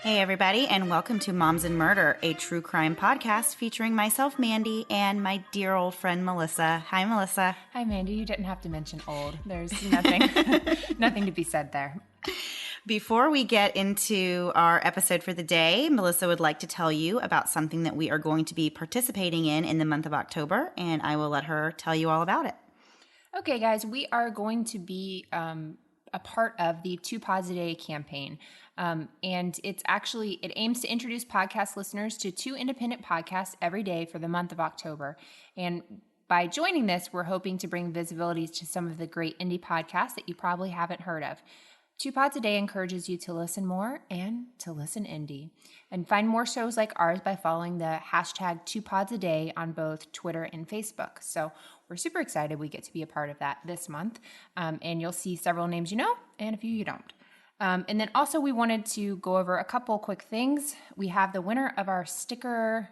Hey, everybody, and welcome to Moms and Murder, a true crime podcast featuring myself, Mandy, and my dear old friend, Melissa. Hi, Melissa. Hi, Mandy. You didn't have to mention old. There's nothing, nothing to be said there. Before we get into our episode for the day, Melissa would like to tell you about something that we are going to be participating in the month of October, and I will let her tell you all about it. Okay, guys, we are going to be a part of the 2 Pods a Day campaign. And it aims to introduce podcast listeners to 2 independent podcasts every day for the month of October. And by joining this, we're hoping to bring visibility to some of the great indie podcasts that you probably haven't heard of. 2 Pods a Day encourages you to listen more and to listen indie. And find more shows like ours by following the hashtag 2 Pods a Day on both Twitter and Facebook. So we're super excited we get to be a part of that this month. And you'll see several names you know and a few you don't. And then also we wanted to go over a couple quick things. We have the winner of our sticker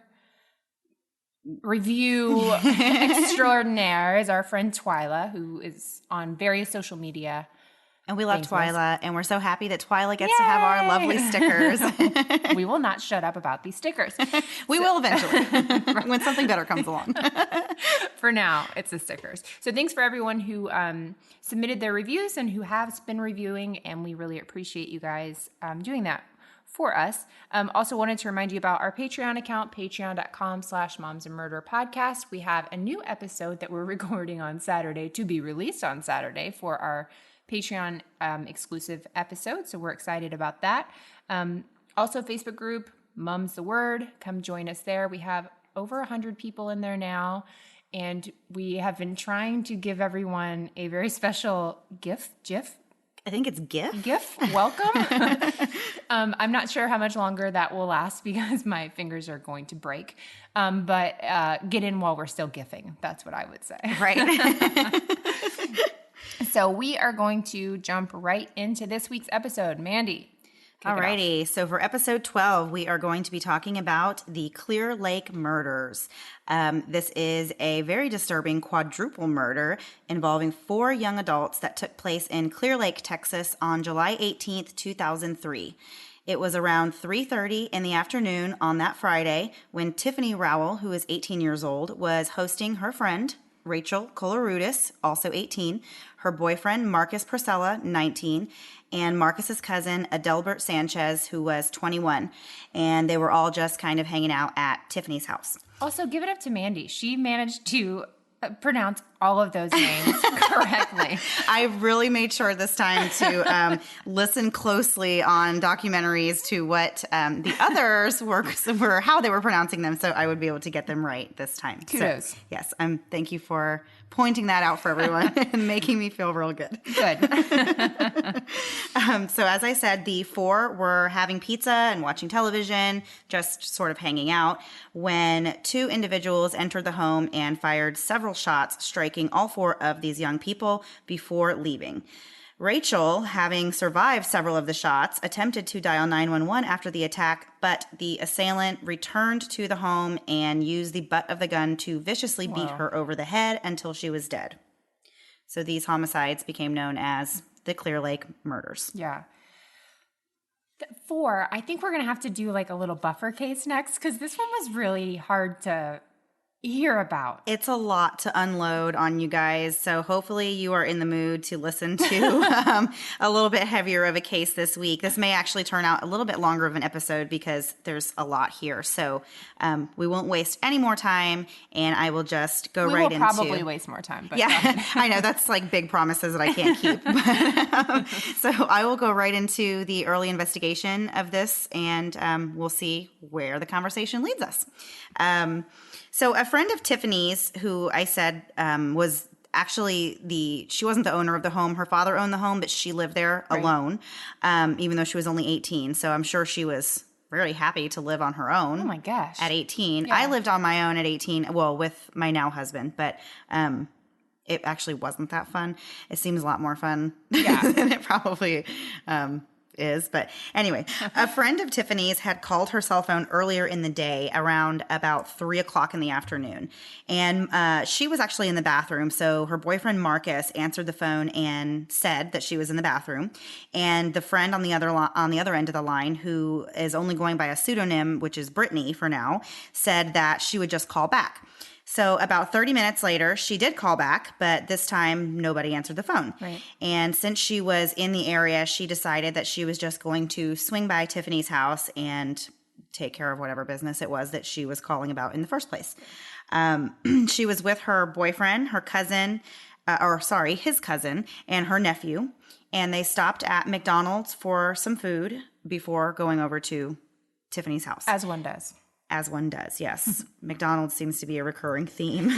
review extraordinaire is our friend Twyla, who is on various social media. And we love Twyla, and we're so happy that Twyla gets to have our lovely stickers. We will not shut up about these stickers. We will eventually, when something better comes along. For now, it's the stickers. So thanks for everyone who submitted their reviews and who has been reviewing, and we really appreciate you guys doing that for us. Also wanted to remind you about our Patreon account, patreon.com/momsandmurderpodcast. We have a new episode that we're recording on Saturday to be released on Saturday for our Patreon exclusive episode, so we're excited about that. Also, Facebook group, Mum's the Word. Come join us there. We have over 100 people in there now, and we have been trying to give everyone a very special GIF. I think it's GIF. Welcome. I'm not sure how much longer that will last because my fingers are going to break. But get in while we're still GIFing. That's what I would say. Right. So we are going to jump right into this week's episode. Mandy. Alrighty. So for episode 12, we are going to be talking about the Clear Lake murders. This is a very disturbing quadruple murder involving 4 young adults that took place in Clear Lake, Texas on July 18th, 2003. It was around 3:30 in the afternoon on that Friday when Tiffany Rowell, who is 18 years old, was hosting her friend, Rachel Colorutis, also 18, her boyfriend, Marcus Purcella, 19, and Marcus's cousin, Adelbert Sanchez, who was 21. And they were all just kind of hanging out at Tiffany's house. Also, give it up to Mandy. She managed to pronounce all of those names correctly. I really made sure this time to listen closely on documentaries to what the others were, how they were pronouncing them, so I would be able to get them right this time. Kudos. So, yes, thank you for pointing that out for everyone and making me feel real good. Good. So as I said, the 4 were having pizza and watching television, just sort of hanging out, when 2 individuals entered the home and fired several shots, striking all 4 of these young people before leaving. Rachel, having survived several of the shots, attempted to dial 911 after the attack, but the assailant returned to the home and used the butt of the gun to viciously beat her over the head until she was dead. So these homicides became known as the Clear Lake murders. Yeah. 4, I think we're going to have to do like a little buffer case next because this one was really hard to hear about. It's a lot to unload on you guys, so hopefully you are in the mood to listen to a little bit heavier of a case this week. This may actually turn out a little bit longer of an episode because there's a lot here, so we won't waste any more time, and I will just go right into... We will probably waste more time. But yeah, I know, that's like big promises that I can't keep. So I will go right into the early investigation of this, and we'll see where the conversation leads us. So a friend of Tiffany's, who I said was actually she wasn't the owner of the home. Her father owned the home, but she lived there alone, even though she was only 18. So I'm sure she was really happy to live on her own. Oh my gosh. At 18. Yeah. I lived on my own at 18, well, with my now husband, but it actually wasn't that fun. It seems a lot more fun than it probably is. But anyway, a friend of Tiffany's had called her cell phone earlier in the day around about 3 o'clock in the afternoon. And she was actually in the bathroom. So her boyfriend, Marcus, answered the phone and said that she was in the bathroom. And the friend on the other end of the line, who is only going by a pseudonym, which is Brittany for now, said that she would just call back. So about 30 minutes later, she did call back, but this time nobody answered the phone. Right. And since she was in the area, she decided that she was just going to swing by Tiffany's house and take care of whatever business it was that she was calling about in the first place. She was with her boyfriend, her cousin, his cousin, and her nephew. And they stopped at McDonald's for some food before going over to Tiffany's house. As one does. As one does, yes. McDonald's seems to be a recurring theme.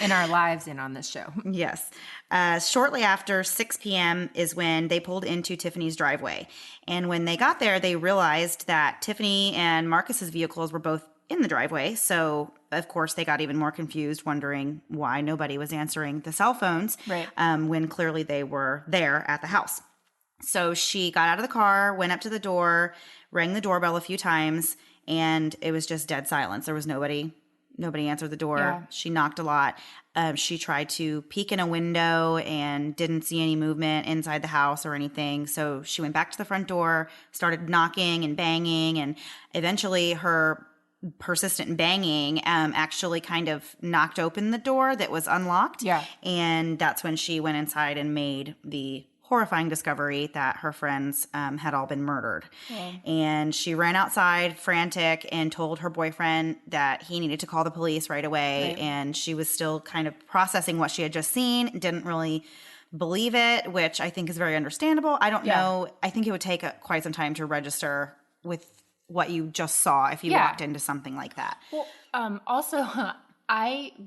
In our lives and on this show. Yes. Shortly after 6 p.m. is when they pulled into Tiffany's driveway. And when they got there, they realized that Tiffany and Marcus's vehicles were both in the driveway. So, of course, they got even more confused, wondering why nobody was answering the cell phones when clearly they were there at the house. So she got out of the car, went up to the door, rang the doorbell a few times, and it was just dead silence. There was nobody answered the door. Yeah. She knocked a lot. She tried to peek in a window and didn't see any movement inside the house or anything. So she went back to the front door, started knocking and banging, and eventually her persistent banging actually kind of knocked open the door that was unlocked. Yeah. And that's when she went inside and made the horrifying discovery that her friends had all been murdered. Yeah. And she ran outside frantic and told her boyfriend that he needed to call the police right away. Right. And she was still kind of processing what she had just seen, didn't really believe it, which I think is very understandable. I don't know. I think it would take quite some time to register with what you just saw if you walked into something like that. Well, also,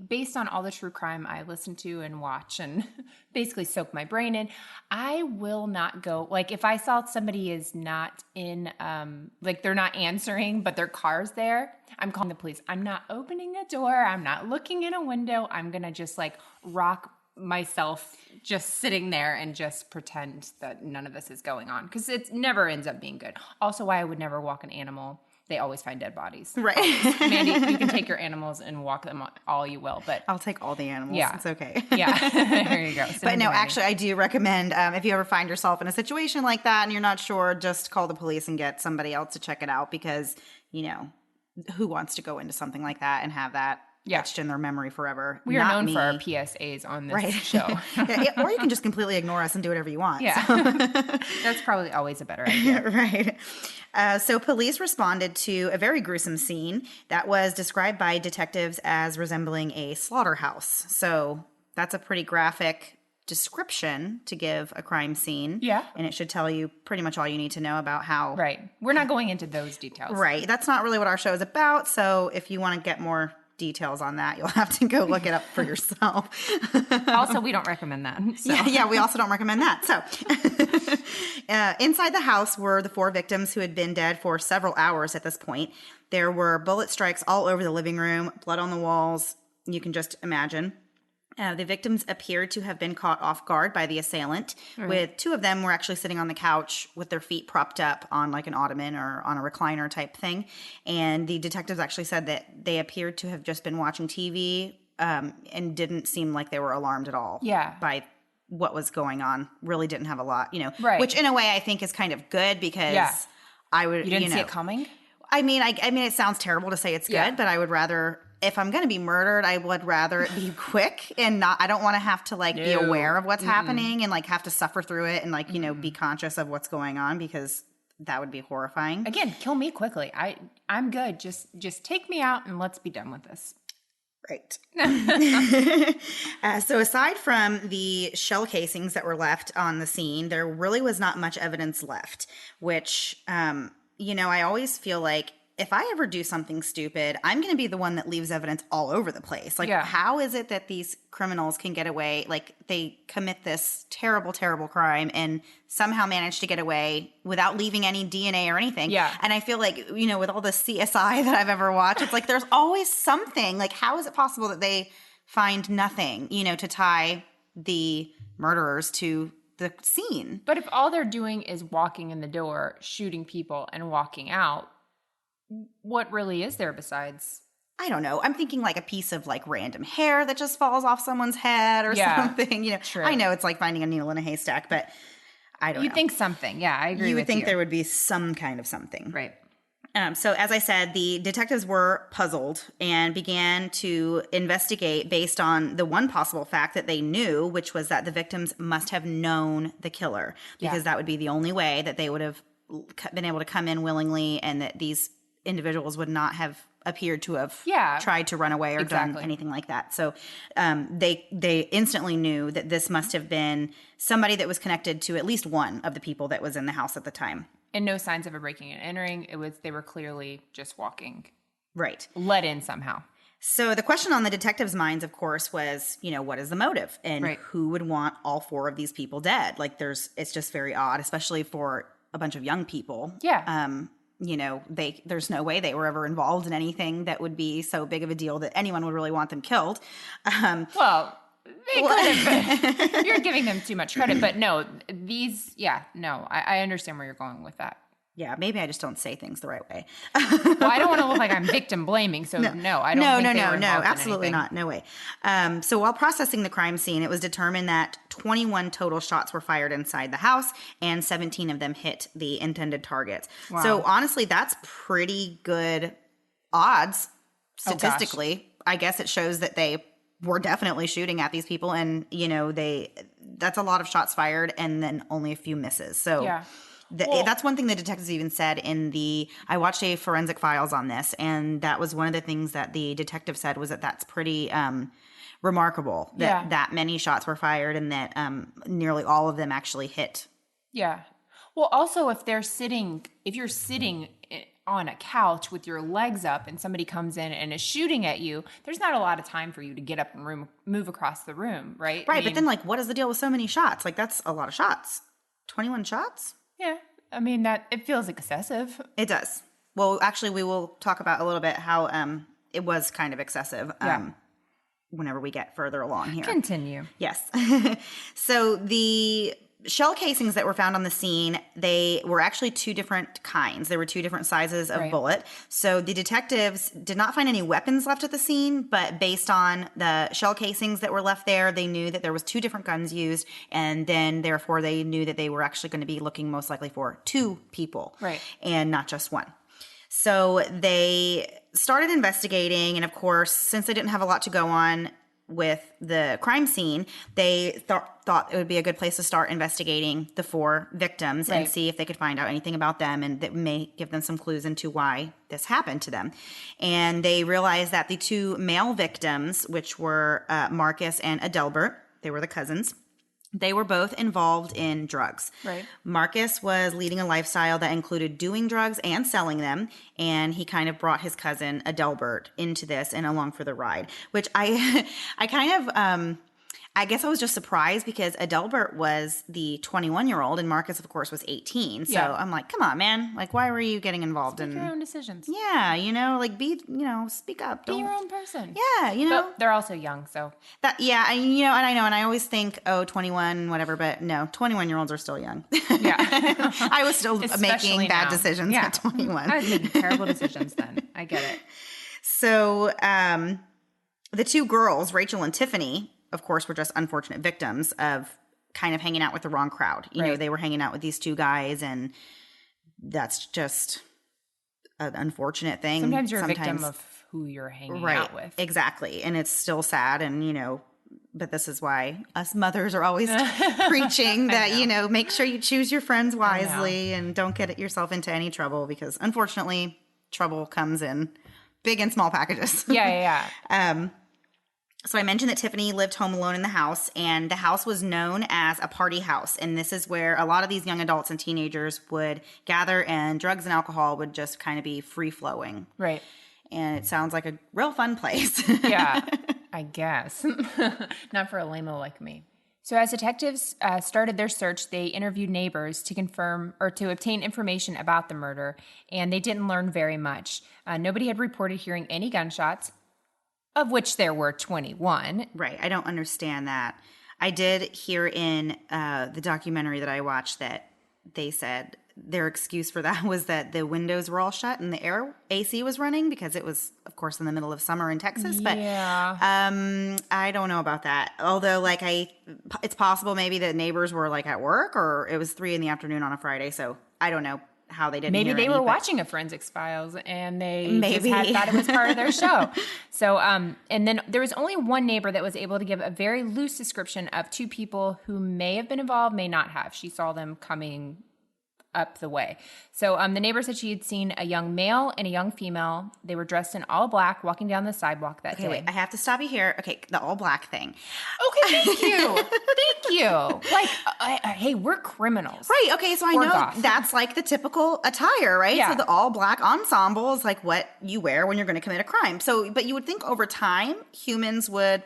based on all the true crime I listen to and watch and basically soak my brain in, I will not go, like if I saw somebody is not in, like they're not answering, but their car's there, I'm calling the police. I'm not opening a door. I'm not looking in a window. I'm going to just like rock myself just sitting there and just pretend that none of this is going on, because it never ends up being good. Also why I would never walk an animal. They always find dead bodies. Right. Mandy, you can take your animals and walk them all you will, but I'll take all the animals. Yeah. It's okay. Yeah. There you go. But no, actually, I do recommend if you ever find yourself in a situation like that and you're not sure, just call the police and get somebody else to check it out, because, you know, who wants to go into something like that and have that etched in their memory forever? We are known for our PSAs on this show. Or you can just completely ignore us and do whatever you want. Yeah. So. That's probably always a better idea. Right. So police responded to a very gruesome scene that was described by detectives as resembling a slaughterhouse. So that's a pretty graphic description to give a crime scene. Yeah. And it should tell you pretty much all you need to know about how. Right. We're not going into those details. Right. That's not really what our show is about. So if you want to get more details on that, you'll have to go look it up for yourself. Also, we don't recommend that. So. Yeah, we also don't recommend that. So inside the house were the 4 victims who had been dead for several hours at this point. There were bullet strikes all over the living room, blood on the walls. You can just imagine. The victims appeared to have been caught off guard by the assailant, with 2 of them were actually sitting on the couch with their feet propped up on like an ottoman or on a recliner type thing. And the detectives actually said that they appeared to have just been watching TV and didn't seem like they were alarmed at all by what was going on. Really didn't have a lot, which in a way I think is kind of good, because I would, You didn't see it coming? I mean, it sounds terrible to say it's good, but I would rather, if I'm going to be murdered, I would rather it be quick and I don't want to have to like be aware of what's happening and like have to suffer through it and like, be conscious of what's going on, because that would be horrifying. Again, kill me quickly. I'm good. Just take me out and let's be done with this. Right. So aside from the shell casings that were left on the scene, there really was not much evidence left, which, I always feel like if I ever do something stupid, I'm going to be the one that leaves evidence all over the place. Like, how is it that these criminals can get away? Like, they commit this terrible, terrible crime and somehow manage to get away without leaving any DNA or anything. Yeah. And I feel like, with all the CSI that I've ever watched, it's like there's always something. Like, how is it possible that they find nothing, to tie the murderers to the scene. But if all they're doing is walking in the door, shooting people, and walking out, what really is there besides? I don't know. I'm thinking like a piece of like random hair that just falls off someone's head or something. True. I know it's like finding a needle in a haystack, but I don't know. You'd think something. Yeah, I agree with you. You would think there would be some kind of something. Right. So as I said, the detectives were puzzled and began to investigate based on the one possible fact that they knew, which was that the victims must have known the killer, because that would be the only way that they would have been able to come in willingly, and that these individuals would not have appeared to have tried to run away or done anything like that. So they instantly knew that this must have been somebody that was connected to at least one of the people that was in the house at the time. And no signs of a breaking and entering. They were clearly just walking. Right. Let in somehow. So the question on the detectives' minds, of course, was, what is the motive? And who would want all four of these people dead? Like it's just very odd, especially for a bunch of young people. Yeah. There's no way they were ever involved in anything that would be so big of a deal that anyone would really want them killed. They could have been. You're giving them too much credit. But no, I understand where you're going with that. Yeah, maybe I just don't say things the right way. Well, I don't want to look like I'm victim blaming. So no, I don't think they were involved in absolutely anything. not. No way. So while processing the crime scene, it was determined that 21 total shots were fired inside the house and 17 of them hit the intended targets. Wow. So honestly, that's pretty good odds statistically. I guess it shows that they were definitely shooting at these people, and that's a lot of shots fired and then only a few misses. So that's one thing the detectives even said I watched a Forensic Files on this, and that was one of the things that the detective said was that that's pretty remarkable that many shots were fired and that nearly all of them actually hit. Yeah. Well, also if you're sitting on a couch with your legs up and somebody comes in and is shooting at you, there's not a lot of time for you to get up and move across the room, right? Right, but then what is the deal with so many shots? That's a lot of shots. 21 shots? Yeah. It feels excessive. It does. Well, actually, we will talk about a little bit how it was kind of excessive whenever we get further along here. Continue. Yes. So the shell casings that were found on the scene, they were actually two different kinds. There were two different sizes of bullet. So the detectives did not find any weapons left at the scene, but based on the shell casings that were left there, they knew that there was two different guns used, and then therefore they knew that they were actually going to be looking most likely for two people, and not just one. So they started investigating, and of course, since they didn't have a lot to go on with the crime scene, they thought it would be a good place to start investigating the four victims and see if they could find out anything about them, and that may give them some clues into why this happened to them. And they realized that the two male victims, which were Marcus and Adelbert, they were the cousins, they were both involved in drugs. Right. Marcus was leading a lifestyle that included doing drugs and selling them, and he kind of brought his cousin Adelbert into this and along for the ride, which I kind of I guess I was just surprised because Adelbert was the 21-year-old and Marcus, of course, was 18. So I'm like, come on, man. Why were you getting involved in your own decisions? Yeah, speak up. Be your own person. Yeah, But they're also young, so. And I always think, 21, whatever, but no, 21-year-olds are still young. Yeah. I was still making bad decisions at 21. I was making terrible decisions then. I get it. So the two girls, Rachel and Tiffany, of course, were just unfortunate victims of kind of hanging out with the wrong crowd. They were hanging out with these two guys, and that's just an unfortunate thing. Sometimes you're a victim of who you're hanging out with. Exactly. And it's still sad, and, but this is why us mothers are always preaching that, make sure you choose your friends wisely and don't get yourself into any trouble, because unfortunately, trouble comes in big and small packages. Yeah. So I mentioned that Tiffany lived home alone in the house, and the house was known as a party house. And this is where a lot of these young adults and teenagers would gather, and drugs and alcohol would just kind of be free flowing. Right. And it sounds like a real fun place. Yeah, I guess. Not for a lame-o like me. So as detectives started their search, they interviewed neighbors to confirm or to obtain information about the murder, and they didn't learn very much. Nobody had reported hearing any gunshots, of which there were 21. Right. I don't understand that. I did hear in the documentary that I watched that they said their excuse for that was that the windows were all shut and the AC was running because it was, of course, in the middle of summer in Texas. But I don't know about that. Although, like, it's possible maybe that neighbors were like at work, or it was 3 p.m. on a Friday. So I don't know how they didn't. Maybe hear they any, were but watching a Forensics Files and they Maybe. just thought it was part of their show. So, and then there was only one neighbor that was able to give a very loose description of two people who may have been involved, may not have. She saw them coming up the way. So the neighbor said she had seen a young male and a young female. They were dressed in all black, walking down the sidewalk that day. Wait, I have to stop you here. Okay, the all black thing. Okay, thank you. Thank you. Like, hey, we're criminals. Right, okay, so I know off. that's like the typical attire, right? Yeah. So the all black ensemble is like what you wear when you're going to commit a crime. So, but you would think over time, humans would,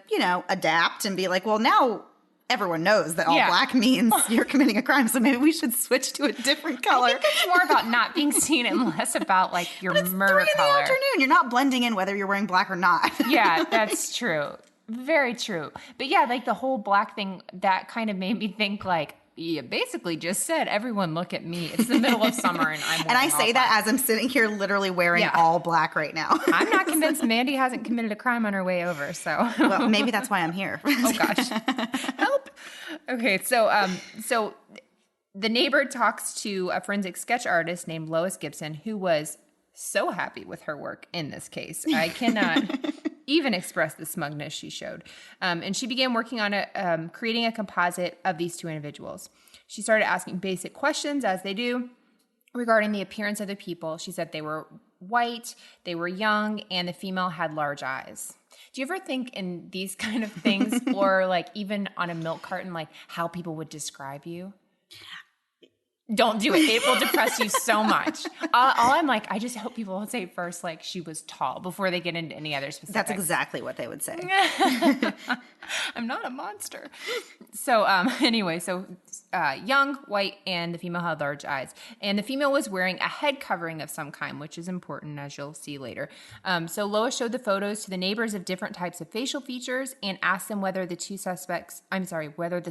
adapt and be like, well, now everyone knows that all black means you're committing a crime, so maybe we should switch to a different color. I think it's more about not being seen and less about like your murder 3 in color. the afternoon. You're not blending in whether you're wearing black or not. Yeah, that's true. Very true. But yeah, like the whole black thing, that kind of made me think like, you basically just said, everyone look at me. It's the middle of summer and I'm wearing And I say all that black. as I'm sitting here literally wearing all black right now. I'm not convinced Mandy hasn't committed a crime on her way over, so. Well, maybe that's why I'm here. Oh gosh. Help. Okay, so the neighbor talks to a forensic sketch artist named Lois Gibson, who was so happy with her work in this case. I cannot even express the smugness she showed. And she began working on creating a composite of these two individuals. She started asking basic questions, as they do, regarding the appearance of the people. She said they were white, they were young, and the female had large eyes. Do you ever think in these kind of things, or like even on a milk carton, like how people would describe you? Don't do it. It will depress you so much. All I'm like, I just hope people will say first, like, she was tall before they get into any other specifics. That's exactly what they would say. I'm not a monster. So anyway, young, white, and the female had large eyes. And the female was wearing a head covering of some kind, which is important, as you'll see later. So Lois showed the photos to the neighbors of different types of facial features and asked them whether the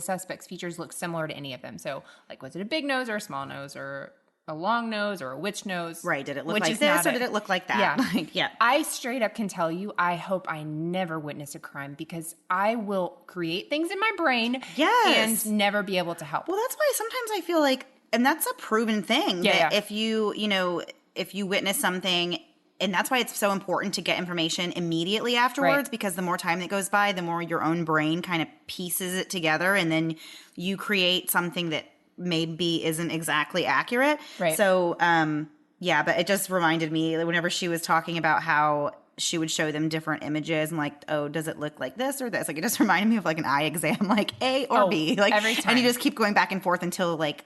suspect's features looked similar to any of them. So, like, was it a big nose or a small nose, or a long nose or a witch nose? Right. Did it look like this or did it look like that? Yeah. Yeah. I straight up can tell you, I hope I never witness a crime, because I will create things in my brain Yes. and never be able to help. Well, that's why sometimes I feel like, and that's a proven thing, that if you witness something, and that's why it's so important to get information immediately afterwards, because the more time that goes by, the more your own brain kind of pieces it together, and then you create something that maybe isn't exactly accurate. Right. So, but it just reminded me whenever she was talking about how she would show them different images and like, oh, does it look like this or this? Like, it just reminded me of like an eye exam, like A or B. Like every time. And you just keep going back and forth until like,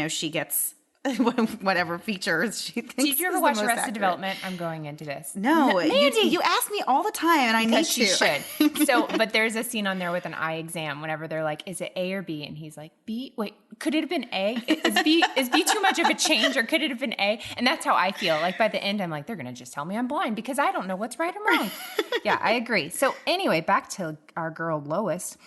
she gets whatever features she thinks. Did you ever is the watch most Arrested accurate. Development? I'm going into this. No, Mandy. you ask me all the time, and I Because need to. you should. So, but there's a scene on there with an eye exam whenever they're like, is it A or B? And he's like, B? Wait, could it have been A? Is B too much of a change, or could it have been A? And that's how I feel. Like by the end, I'm like, they're going to just tell me I'm blind because I don't know what's right or wrong. Yeah, I agree. So anyway, back to our girl Lois.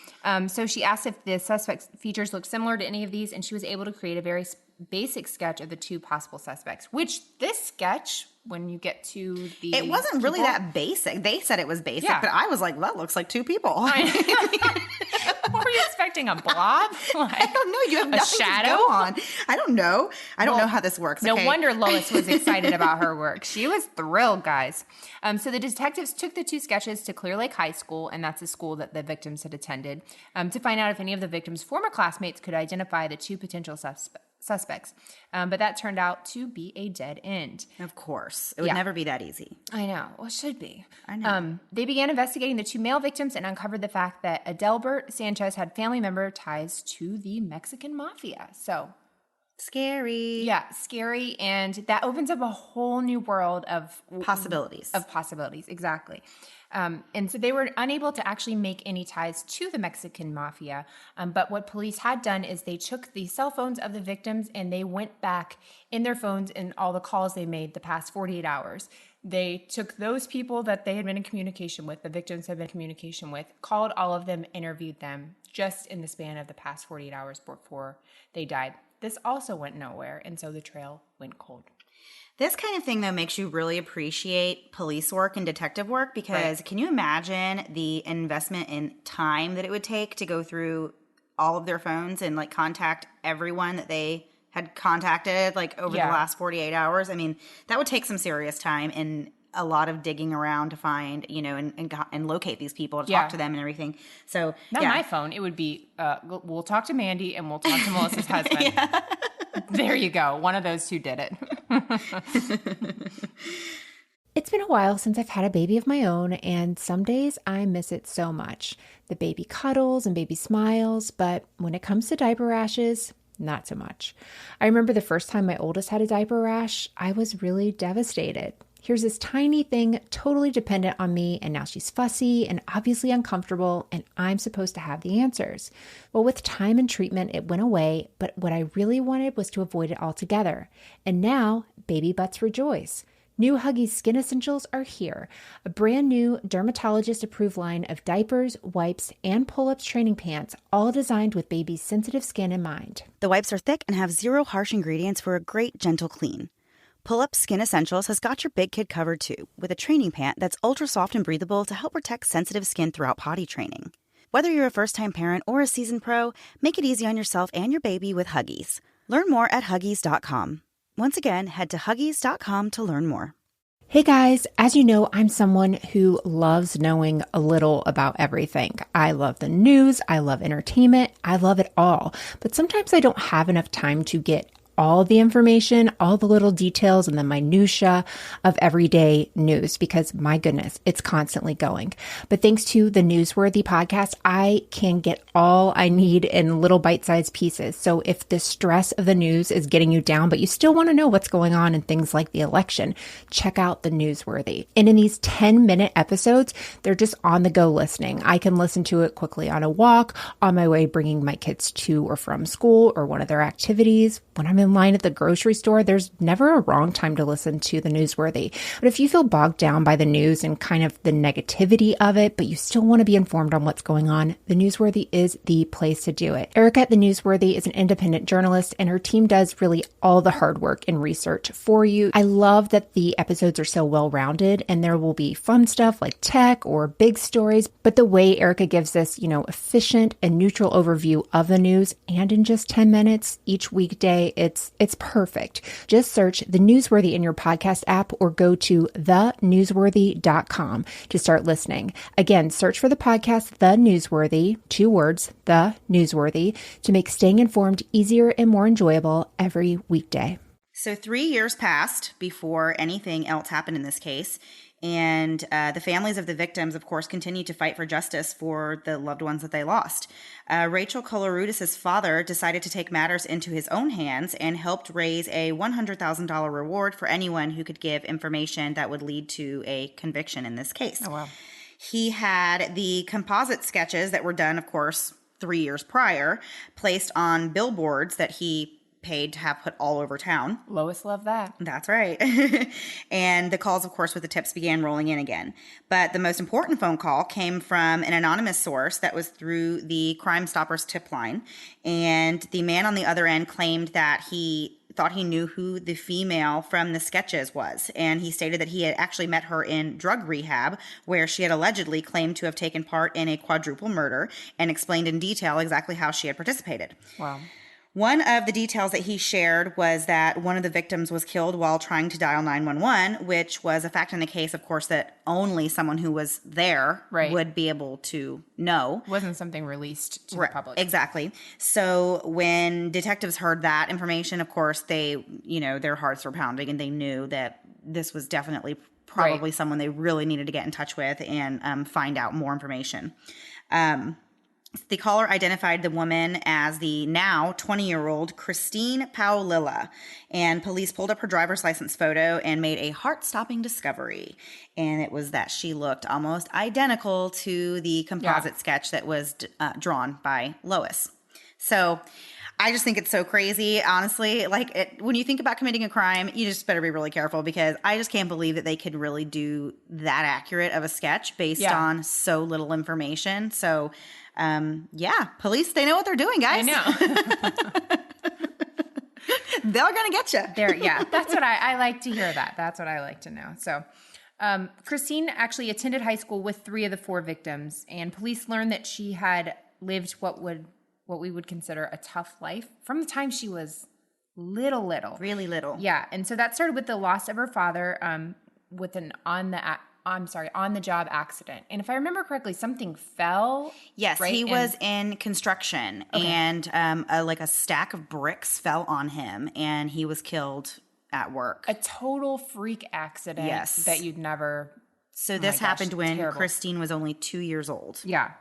So she asked if the suspect's features looked similar to any of these, and she was able to create a very basic sketch of the two possible suspects, which this sketch, when you get to the It wasn't really that basic. They said it was basic, but I was like, well, that looks like two people. What were you expecting, a blob? Like, I don't know. You have nothing shadow? to go on. I don't know. I don't know how this works. No Okay. wonder Lois was excited about her work. She was thrilled, guys. So the detectives took the two sketches to Clear Lake High School, and that's a school that the victims had attended, to find out if any of the victims' former classmates could identify the two potential suspects. But that turned out to be a dead end. Of course. It would never be that easy. I know. Well, it should be. I know. They began investigating the two male victims and uncovered the fact that Adelbert Sanchez had family member ties to the Mexican mafia. So Scary. yeah, scary. And that opens up a whole new world of Possibilities. Exactly. And so they were unable to actually make any ties to the Mexican mafia. But what police had done is they took the cell phones of the victims and they went back in their phones and all the calls they made the past 48 hours. They took those people that they had been in communication with, the victims had been in communication with, called all of them, interviewed them, just in the span of the past 48 hours before they died. This also went nowhere, and so the trail went cold. This kind of thing, though, makes you really appreciate police work and detective work because Can you imagine the investment in time that it would take to go through all of their phones and like contact everyone that they had contacted like over the last 48 hours? I mean, that would take some serious time and a lot of digging around to find, and locate these people, to talk to them and everything. So not my phone. It would be, we'll talk to Mandy and we'll talk to Melissa's husband. There you go. One of those two did it. It's been a while since I've had a baby of my own, and some days I miss it so much. The baby cuddles and baby smiles, but when it comes to diaper rashes, not so much. I remember the first time my oldest had a diaper rash, I was really devastated. Here's this tiny thing totally dependent on me, and now she's fussy and obviously uncomfortable, and I'm supposed to have the answers. Well, with time and treatment, it went away, but what I really wanted was to avoid it altogether. And now, baby butts rejoice. New Huggies Skin Essentials are here, a brand new dermatologist-approved line of diapers, wipes, and pull-ups training pants, all designed with baby's sensitive skin in mind. The wipes are thick and have zero harsh ingredients for a great, gentle clean. Pull-Up Skin Essentials has got your big kid covered too, with a training pant that's ultra soft and breathable to help protect sensitive skin throughout potty training. Whether you're a first-time parent or a seasoned pro, make it easy on yourself and your baby with Huggies. Learn more at Huggies.com. Once again, head to Huggies.com to learn more. Hey guys, as you know, I'm someone who loves knowing a little about everything. I love the news, I love entertainment, I love it all. But sometimes I don't have enough time to get all the information, all the little details and the minutia of everyday news because my goodness, it's constantly going. But thanks to the Newsworthy podcast, I can get all I need in little bite-sized pieces. So if the stress of the news is getting you down, but you still want to know what's going on in things like the election, check out the Newsworthy. And in these 10-minute episodes, they're just on the go listening. I can listen to it quickly on a walk, on my way bringing my kids to or from school or one of their activities. When I'm in line at the grocery store, there's never a wrong time to listen to the Newsworthy. But if you feel bogged down by the news and kind of the negativity of it, but you still want to be informed on what's going on, the Newsworthy is the place to do it. Erica at the Newsworthy is an independent journalist, and her team does really all the hard work and research for you. I love that the episodes are so well-rounded, and there will be fun stuff like tech or big stories, but the way Erica gives this, efficient and neutral overview of the news, and in just 10 minutes each weekday, it's perfect. Just search The Newsworthy in your podcast app or go to thenewsworthy.com to start listening. Again, search for the podcast The Newsworthy, 2 words, The Newsworthy, to make staying informed easier and more enjoyable every weekday. So 3 years passed before anything else happened in this case. And the families of the victims, of course, continue to fight for justice for the loved ones that they lost. Rachel Colorudis' father decided to take matters into his own hands and helped raise a $100,000 reward for anyone who could give information that would lead to a conviction in this case. Oh, wow. He had the composite sketches that were done, of course, 3 years prior, placed on billboards that he paid to have put all over town. Lois loved that. That's right. And the calls, of course, with the tips began rolling in again. But the most important phone call came from an anonymous source that was through the Crime Stoppers tip line. And the man on the other end claimed that he thought he knew who the female from the sketches was. And he stated that he had actually met her in drug rehab, where she had allegedly claimed to have taken part in a quadruple murder, and explained in detail exactly how she had participated. Wow. One of the details that he shared was that one of the victims was killed while trying to dial 911, which was a fact in the case, of course, that only someone who was there would be able to know. Wasn't something released to the public. Exactly. So when detectives heard that information, of course, they, their hearts were pounding and they knew that this was definitely probably someone they really needed to get in touch with and find out more information. The caller identified the woman as the now 20-year-old Christine Paolilla, and police pulled up her driver's license photo and made a heart-stopping discovery. And it was that she looked almost identical to the composite sketch that was drawn by Lois. So I just think it's so crazy, honestly. When you think about committing a crime, you just better be really careful, because I just can't believe that they could really do that accurate of a sketch based on so little information. So yeah, police, they know what they're doing, guys. I know. They're going to get you. Yeah, that's what I like to hear that. That's what I like to know. So Christine actually attended high school with 3 of the 4 victims, and police learned that she had lived what we would consider a tough life from the time she was little. Really little. Yeah, and so that started with the loss of her father with an on the job accident. And if I remember correctly, something fell. Yes, right? he was in construction, and a stack of bricks fell on him, and he was killed at work. A total freak accident. Yes. That you'd never. So this happened when Christine was only 2 years old. Yeah.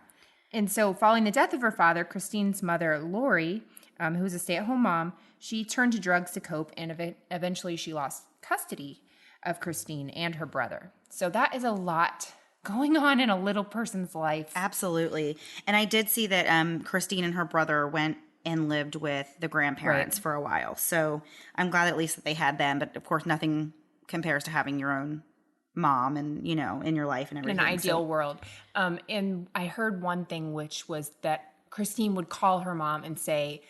And so following the death of her father, Christine's mother, Lori, who was a stay-at-home mom, she turned to drugs to cope, and eventually she lost custody of Christine and her brother. So that is a lot going on in a little person's life. Absolutely. And I did see that Christine and her brother went and lived with the grandparents for a while. So I'm glad at least that they had them. But of course, nothing compares to having your own mom and, in your life and everything. In an ideal world. And I heard one thing, which was that Christine would call her mom and say,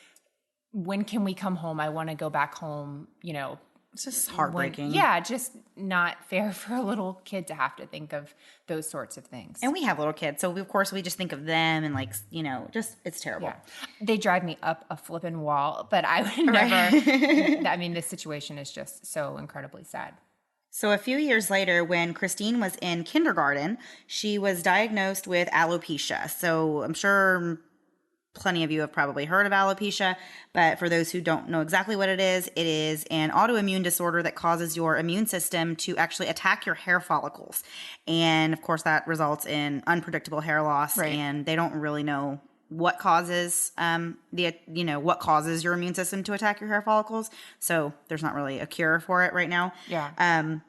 when can we come home? I want to go back home, It's just heartbreaking. Just not fair for a little kid to have to think of those sorts of things. And we have little kids, so of course we just think of them and it's terrible. Yeah. They drive me up a flipping wall, but I would never. I mean, this situation is just so incredibly sad. So a few years later, when Christine was in kindergarten, she was diagnosed with alopecia. So I'm sure plenty of you have probably heard of alopecia, but for those who don't know exactly what it is an autoimmune disorder that causes your immune system to actually attack your hair follicles. And of course that results in unpredictable hair loss, and they don't really know what causes what causes your immune system to attack your hair follicles. So there's not really a cure for it right now. Yeah.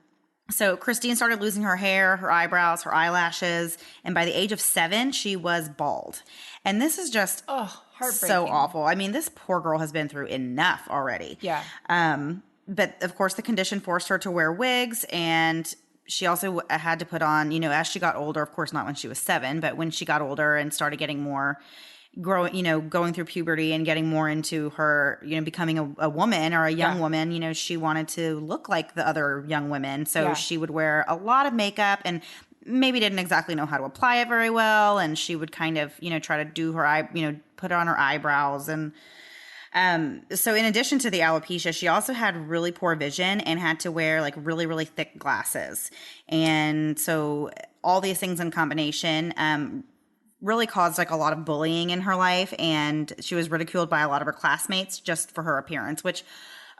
So Christine started losing her hair, her eyebrows, her eyelashes, and by the age of 7, she was bald. And this is just so awful. I mean, this poor girl has been through enough already. Yeah. But of course, the condition forced her to wear wigs, and she also had to put on, as she got older, of course, not when she was 7, but when she got older and started getting more going through puberty and getting more into her, becoming a woman or a young woman, she wanted to look like the other young women. So she would wear a lot of makeup and maybe didn't exactly know how to apply it very well. And she would kind of, try to do her put on her eyebrows. And so in addition to the alopecia, she also had really poor vision and had to wear like really, really thick glasses. And so all these things in combination, really caused like a lot of bullying in her life, and she was ridiculed by a lot of her classmates just for her appearance, which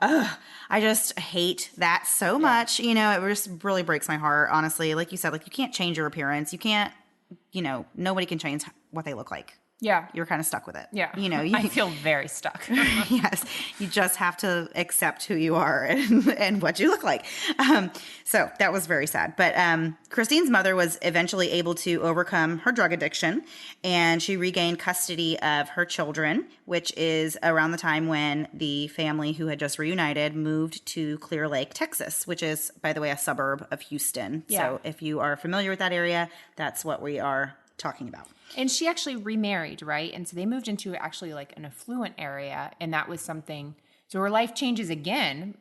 I just hate that so much. It just really breaks my heart, honestly. Like you said, like you can't change your appearance. You can't, nobody can change what they look like. Yeah. You're kind of stuck with it. Yeah. I feel very stuck. Yes. You just have to accept who you are and what you look like. So that was very sad. But Christine's mother was eventually able to overcome her drug addiction, and she regained custody of her children, which is around the time when the family who had just reunited moved to Clear Lake, Texas, which is, by the way, a suburb of Houston. Yeah. So if you are familiar with that area, that's what we are talking about. And she actually remarried, right? And so they moved into actually like an affluent area, and that was something. So her life changes again,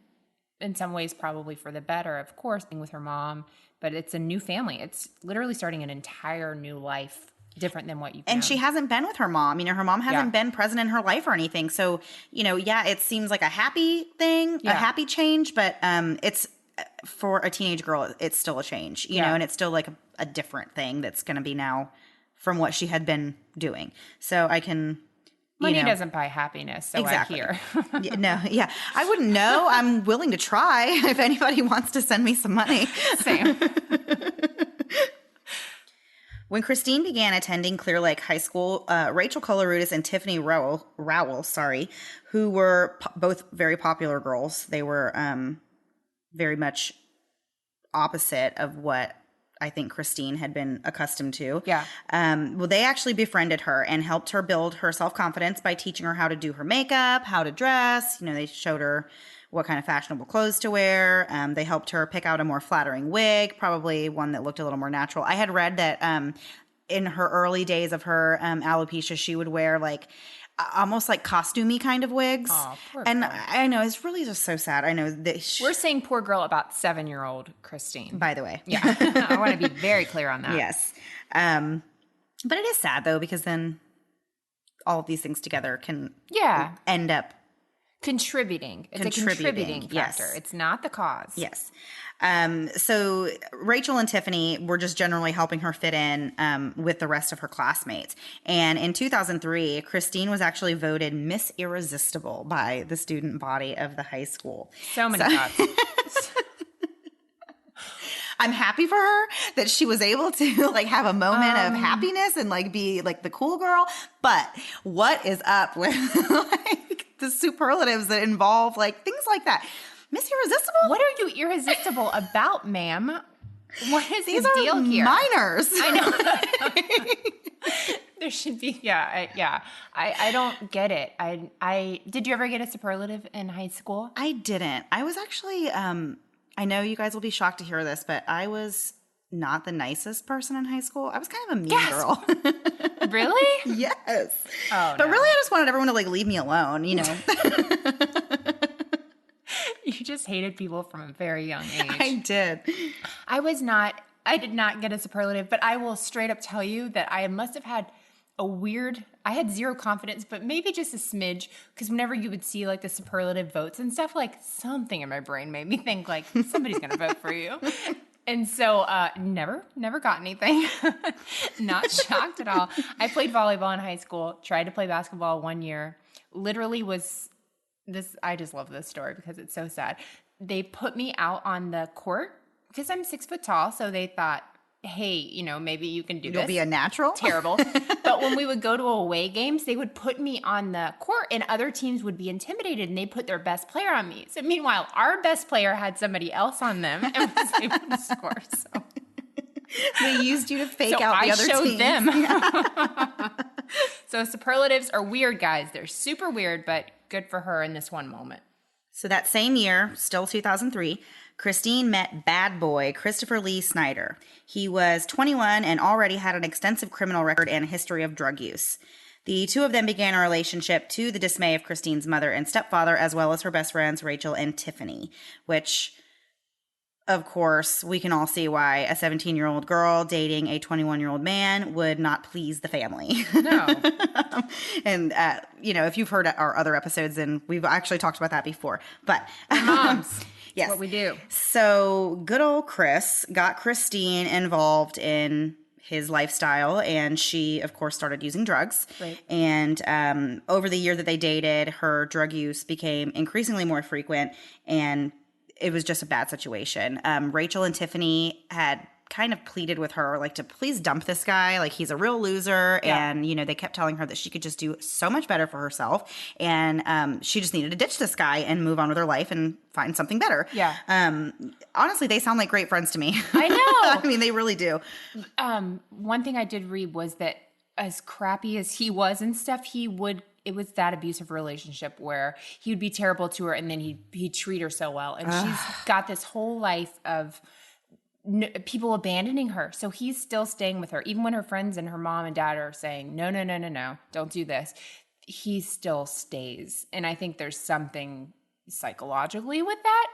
in some ways probably for the better, of course, being with her mom, but it's a new family. It's literally starting an entire new life, different than what you've known. And she hasn't been with her mom. Her mom hasn't been present in her life or anything. So, it seems like a happy thing, a happy change, but it's for a teenage girl, it's still a change, and it's still like a different thing that's going to be now from what she had been doing. So I can... Money doesn't buy happiness, so exactly. I hear. I wouldn't know. I'm willing to try if anybody wants to send me some money. Same. When Christine began attending Clear Lake High School, Rachel Colorutis and Tiffany Rowell, who were both very popular girls, they were very much opposite of what I think Christine had been accustomed to. Yeah. They actually befriended her and helped her build her self-confidence by teaching her how to do her makeup, how to dress. They showed her what kind of fashionable clothes to wear. They helped her pick out a more flattering wig, probably one that looked a little more natural. I had read that in her early days of her alopecia, she would wear like almost like costumey kind of wigs. Oh, poor and girl. I know it's really just so sad. I know that We're saying poor girl about 7-year-old Christine. by the way. Yeah. I want to be very clear on that. Yes. But it is sad though, because then all of these things together can end up Contributing. It's a contributing factor. Yes. It's not the cause. Yes. So Rachel and Tiffany were just generally helping her fit in with the rest of her classmates. And in 2003, Christine was actually voted Miss Irresistible by the student body of the high school. So many thoughts. I'm happy for her that she was able to like have a moment of happiness and like be like the cool girl. But what is up with like the superlatives that involve like things like that? Miss Irresistible? What are you irresistible about, ma'am? What is These the deal are here? minors. I know. There should be, I don't get it. I did you ever get a superlative in high school? I didn't. I was actually, I know you guys will be shocked to hear this, but I was not the nicest person in high school. I was kind of a mean girl. Really? Yes. Oh, but really, I just wanted everyone to like leave me alone, you know. You just hated people from a very young age. I did. I did not get a superlative, but I will straight up tell you that I must have had I had zero confidence, but maybe just a smidge, because whenever you would see like the superlative votes and stuff, like something in my brain made me think like somebody's going to vote for you. And so never got anything. Not shocked at all. I played volleyball in high school, tried to play basketball 1 year, literally I just love this story because it's so sad. They put me out on the court because I'm 6 foot tall. So they thought, hey, you know, maybe you can do this. You'll be a natural. Terrible. But when we would go to away games, they would put me on the court and other teams would be intimidated and they put their best player on me. So meanwhile, our best player had somebody else on them and was able to score. So they used you to fake out the other teams. I showed them. So superlatives are weird, guys. They're super weird, but good for her in this one moment. So that same year, still 2003, Christine met bad boy Christopher Lee Snyder. He was 21 and already had an extensive criminal record and history of drug use. The two of them began a relationship to the dismay of Christine's mother and stepfather, as well as her best friends Rachel and Tiffany, which, of course, we can all see why a 17-year-old girl dating a 21-year-old man would not please the family. No. And, you know, if you've heard our other episodes, and we've actually talked about that before. But moms, yes, what we do. So good old Chris got Christine involved in his lifestyle, and she, of course, started using drugs. Right. And over the year that they dated, her drug use became increasingly more frequent, and it was just a bad situation. Rachel and Tiffany had kind of pleaded with her, like, to please dump this guy. Like, he's a real loser. Yeah. And, you know, they kept telling her that she could just do so much better for herself. And she just needed to ditch this guy and move on with her life and find something better. Yeah. Honestly, they sound like great friends to me. I know. I mean, they really do. One thing I did read was that as crappy as he was and stuff, it was that abusive relationship where he would be terrible to her and then he'd treat her so well. And she's got this whole life of people abandoning her. So he's still staying with her. Even when her friends and her mom and dad are saying, no, don't do this. He still stays. And I think there's something psychologically with that.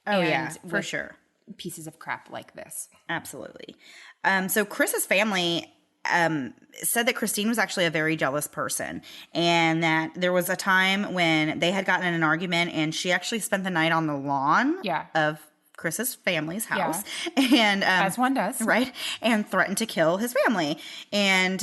Oh, yeah, for sure. Pieces of crap like this. Absolutely. So Chris's family said that Christine was actually a very jealous person, and that there was a time when they had gotten in an argument and she actually spent the night on the lawn of Chris's family's house. And as one does. Right. And threatened to kill his family. And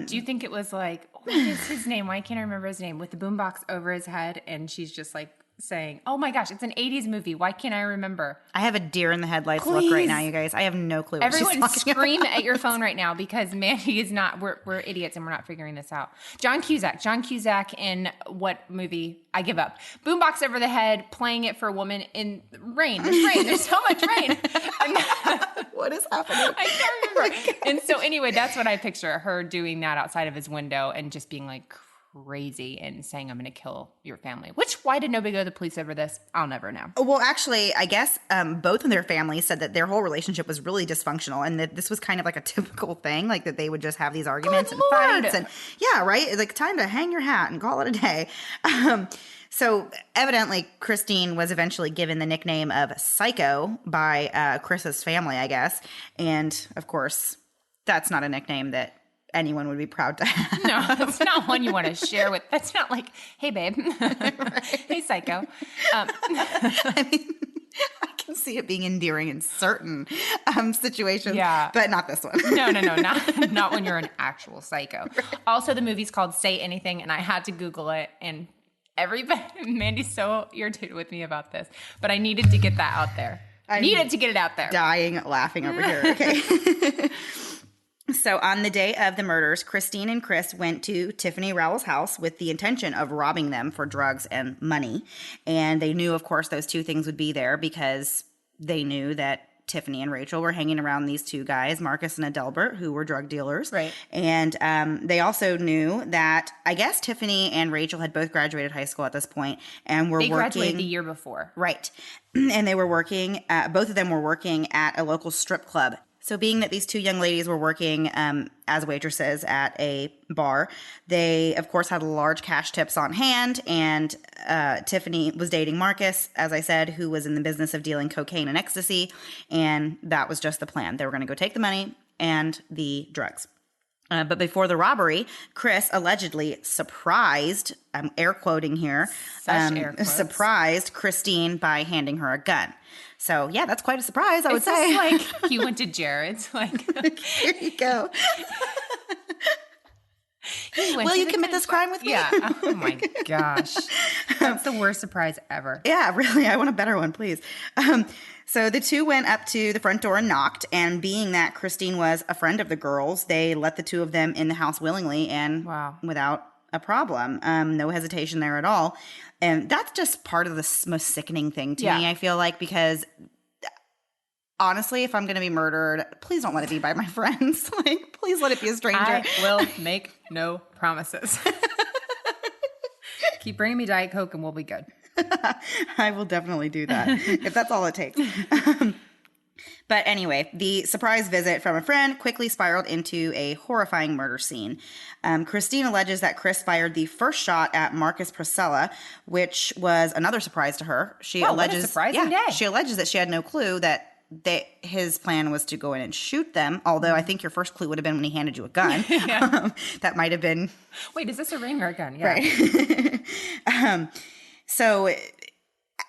do you think it was like, what is his name? Why can't I remember his name? With the boombox over his head and she's just like saying, oh my gosh, it's an 80s movie. Why can't I remember? I have a deer in the headlights look right now, you guys. I have no clue what Everyone she's talking scream about. at your phone right now because Mandy is not, we're idiots and we're not figuring this out. John Cusack in what movie? I give up. Boombox over the head, playing it for a woman in rain. There's so much rain. What is happening? I can't remember. And so anyway, that's what I picture, her doing that outside of his window and just being like crazy and saying, I'm going to kill your family. Which, why did nobody go to the police over this? I'll never know. Well, actually, I guess both of their families said that their whole relationship was really dysfunctional and that this was kind of like a typical thing, like that they would just have these arguments and fights. And yeah, right? Like time to hang your hat and call it a day. So evidently, Christine was eventually given the nickname of Psycho by Chris's family, I guess. And of course, that's not a nickname that anyone would be proud to have. No, it's not one you want to share with. That's not like, hey, babe. Hey, Psycho. I mean, I can see it being endearing in certain situations, but not this one. No, not when you're an actual psycho. Right. Also, the movie's called Say Anything, and I had to Google it, and everybody, Mandy's so irritated with me about this, but I needed to get that out there. I needed to get it out there. Dying laughing over here. Okay. So on the day of the murders, Christine and Chris went to Tiffany Rowell's house with the intention of robbing them for drugs and money. And they knew, of course, those two things would be there because they knew that Tiffany and Rachel were hanging around these two guys, Marcus and Adelbert, who were drug dealers. Right. And they also knew that, I guess, Tiffany and Rachel had both graduated high school at this point and were They graduated the year before. Right. And they were working, both of them were working at a local strip club. So being that these two young ladies were working as waitresses at a bar, they, of course, had large cash tips on hand. And Tiffany was dating Marcus, as I said, who was in the business of dealing cocaine and ecstasy. And that was just the plan. They were going to go take the money and the drugs. But before the robbery, Chris allegedly surprised, I'm air quoting here, air quotes. Surprised Christine by handing her a gun. So, yeah, that's quite a surprise, I would say. It's like he went to Jared's. Like, here you go. Will you commit this crime with me? Yeah. Oh, my gosh. That's the worst surprise ever. Yeah, really. I want a better one, please. So the two went up to the front door and knocked. And being that Christine was a friend of the girls, they let the two of them in the house willingly and without a problem. No hesitation there at all. And that's just part of the most sickening thing to me, I feel like, because honestly, if I'm going to be murdered, please don't let it be by my friends. Like, please let it be a stranger. I will make no promises. Keep bringing me Diet Coke and we'll be good. I will definitely do that if that's all it takes. But anyway, the surprise visit from a friend quickly spiraled into a horrifying murder scene. Christine alleges that Chris fired the first shot at Marcus Priscilla, which was another surprise to her. She alleges, what a surprising day. She alleges that she had no clue that his plan was to go in and shoot them, although I think your first clue would have been when he handed you a gun. That might have been... Wait, is this a ring or a gun? Yeah. Right. So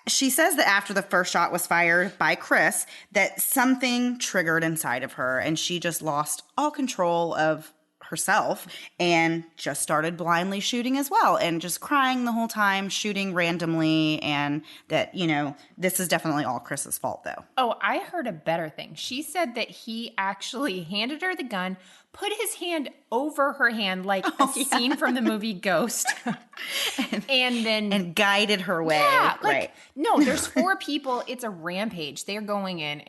she says that after the first shot was fired by Chris, that something triggered inside of her and she just lost all control of herself and just started blindly shooting as well and just crying the whole time, shooting randomly, and that, you know, this is definitely all Chris's fault though. Oh, I heard a better thing. She said that he actually handed her the gun, put his hand over her hand like a scene from the movie Ghost, and guided her way. Yeah, like, right. No, there's 4 people. It's a rampage. They're going in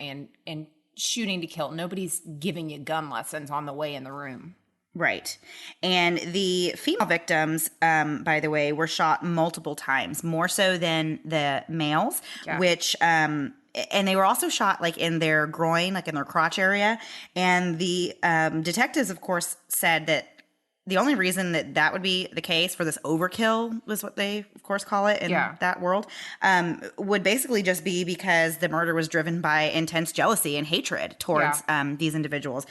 and shooting to kill. Nobody's giving you gun lessons on the way in the room. Right. And the female victims, by the way, were shot multiple times, more so than the males, which, and they were also shot like in their groin, like in their crotch area. And the detectives, of course, said that the only reason that would be the case for this overkill was what they, of course, call it in that world, would basically just be because the murder was driven by intense jealousy and hatred towards these individuals,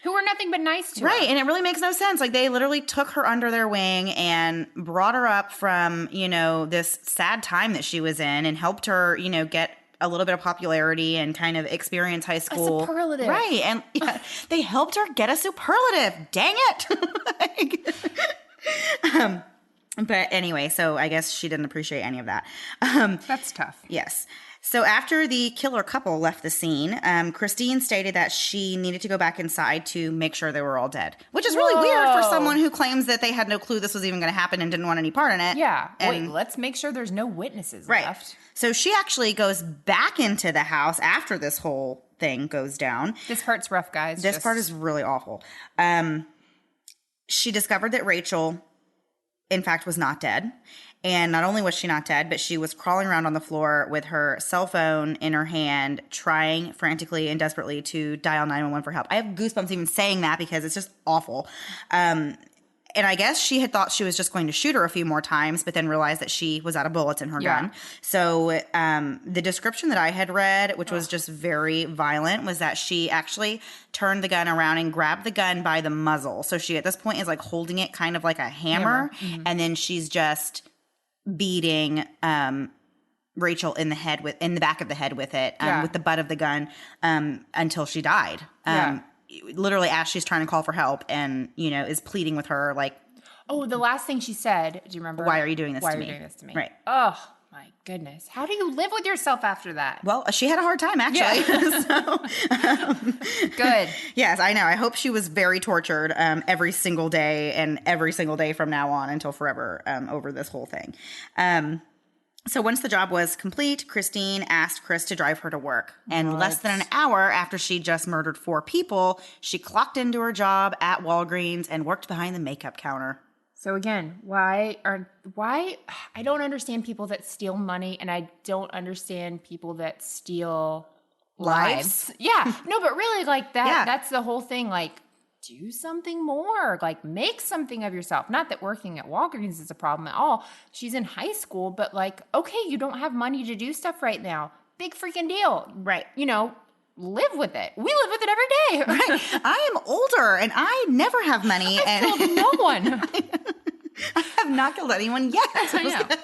who were nothing but nice to her. Right, and it really makes no sense. Like, they literally took her under their wing and brought her up from, you know, this sad time that she was in and helped her, you know, get a little bit of popularity and kind of experience high school. A superlative. Right, and they helped her get a superlative. Dang it! But anyway, so I guess she didn't appreciate any of that. That's tough. Yes. So after the killer couple left the scene, Christine stated that she needed to go back inside to make sure they were all dead, which is really weird for someone who claims that they had no clue this was even going to happen and didn't want any part in it. Yeah. Wait, let's make sure there's no witnesses left. So she actually goes back into the house after this whole thing goes down. This part's rough, guys. This part is really awful. She discovered that Rachel in fact, was not dead. And not only was she not dead, but she was crawling around on the floor with her cell phone in her hand, trying frantically and desperately to dial 911 for help. I have goosebumps even saying that because it's just awful. And I guess she had thought she was just going to shoot her a few more times, but then realized that she was out of bullets in her gun. So the description that I had read, which was just very violent, was that she actually turned the gun around and grabbed the gun by the muzzle. So she at this point is like holding it kind of like a hammer. And then she's just beating Rachel in the back of the head with it, with the butt of the gun until she died. Literally as she's trying to call for help and, is pleading with her like, oh, the last thing she said, do you remember? Why are you doing this to me? Why are you doing this to me? Right. Oh, my goodness. How do you live with yourself after that? Well, she had a hard time, actually. Good. Yes, I know. I hope she was very tortured every single day and every single day from now on until forever over this whole thing. So once the job was complete, Christine asked Chris to drive her to work. And less than an hour after she just murdered 4 people, she clocked into her job at Walgreens and worked behind the makeup counter. So again, why I don't understand people that steal money, and I don't understand people that steal lives. Yeah. No, but really like that that's the whole thing. Like, do something more, like make something of yourself. Not that working at Walgreens is a problem at all. She's in high school, but like, okay, you don't have money to do stuff right now. Big freaking deal. Right. Live with it. We live with it every day. Right. I am older and I never have money. I've killed no one. I have not killed anyone yet. I know.